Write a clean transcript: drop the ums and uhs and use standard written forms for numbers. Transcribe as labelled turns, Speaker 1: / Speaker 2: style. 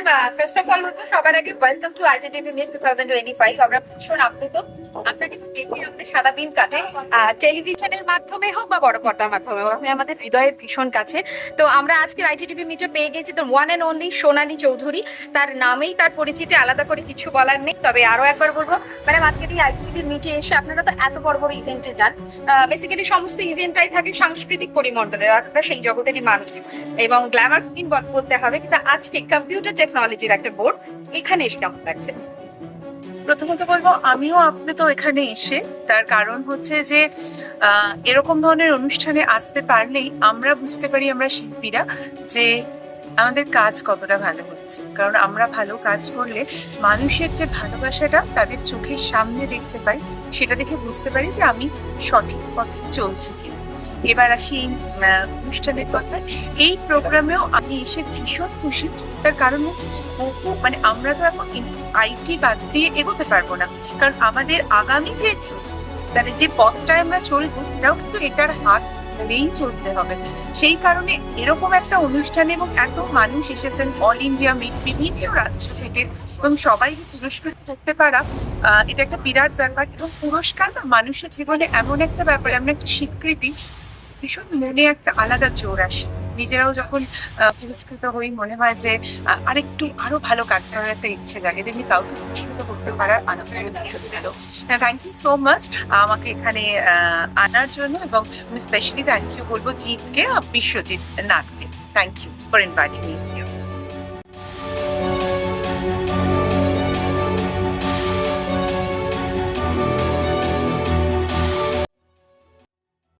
Speaker 1: Ma'am first of all বলবো সবার আগে ওয়েলকাম টু আইটিটিভি মিট 2025। আমরা ভীষণ আপ্লুত আপনাকে তো দেখে আমাদের সারাদিন কাটে টেলিভিশনের মাধ্যমে হোক বা বড় পর্দার মাধ্যমে হোক, আপনি আমাদের হৃদয়ের ভীষণ কাছে। তো আমরা আজকের আইটিটিভি মিটে পেয়ে গেছি তো ওয়ান অ্যান্ড অনলি সোনালী চৌধুরী। তার নামেই তার পরিচিতি, আলাদা করে কিছু বলার নেই। তবে আরো একবার বলবো ম্যাডাম, আজকের এই আইটিটিভি মিটে এসে আপনারা তো এত বড় বড় ইভেন্টে যান, বেসিক্যালি সমস্ত ইভেন্টটাই থাকে সাংস্কৃতিক পরিমণ্ডলের, আপনারা সেই জগতেরই মানুষ এবং গ্ল্যামার কুইন বলতে হবে। কিন্তু আজকে কম্পিউটার টেকনোলজির একটা বোর্ড, এখানে এসে কেমন লাগছে?
Speaker 2: প্রথমত বলবো আমিও আপ্লুত এখানে এসে। তার কারণ হচ্ছে যে এরকম ধরনের অনুষ্ঠানে আসতে পারলেই আমরা বুঝতে পারি, আমরা শিল্পীরা, যে আমাদের কাজ কতটা ভালো হচ্ছে। কারণ আমরা ভালো কাজ করলে মানুষের যে ভালোবাসাটা তাদের চোখের সামনে দেখতে পাই, সেটা দেখে বুঝতে পারি যে আমি সঠিক পথে চলছি কিনা। এবার আসি এই অনুষ্ঠানের কথা। এই প্রোগ্রামেও আমি এসে ভীষণ খুশি। তার কারণ হচ্ছে মানে আমরা তো এখন আইটি বাদ দিয়ে এগোতে পারবো না, কারণ আমাদের আগামী যে মানে যে পথটায় আমরা চলবো সেটাও কিন্তু এটার হাত ধরেই চলতে হবে। সেই কারণে এরকম একটা অনুষ্ঠানে এবং এত মানুষ এসেছেন অল ইন্ডিয়া বিভিন্ন রাজ্য থেকে, এবং সবাইকে পুরস্কৃত করতে পারা, এটা একটা বিরাট ব্যাপার। এবং পুরস্কার না মানুষের জীবনে এমন একটা ব্যাপার, এমন একটা স্বীকৃতি, ভীষণ মনে একটা আলাদা জোর আসে। নিজেরাও যখন পুরস্কৃত হই মনে হয় যে আরো ভালো কাজ করার একটা ইচ্ছে লাগে। তেমনি কাউকে পুরস্কৃত করতে পারার আনন্দ ভীষণ ভালো। থ্যাংক ইউ সো মাচ আমাকে এখানে আনার জন্য, এবং আমি স্পেশালি থ্যাংক ইউ বলবো জিতকে, বিশ্বজিৎ নাথকে। Thank you for inviting me.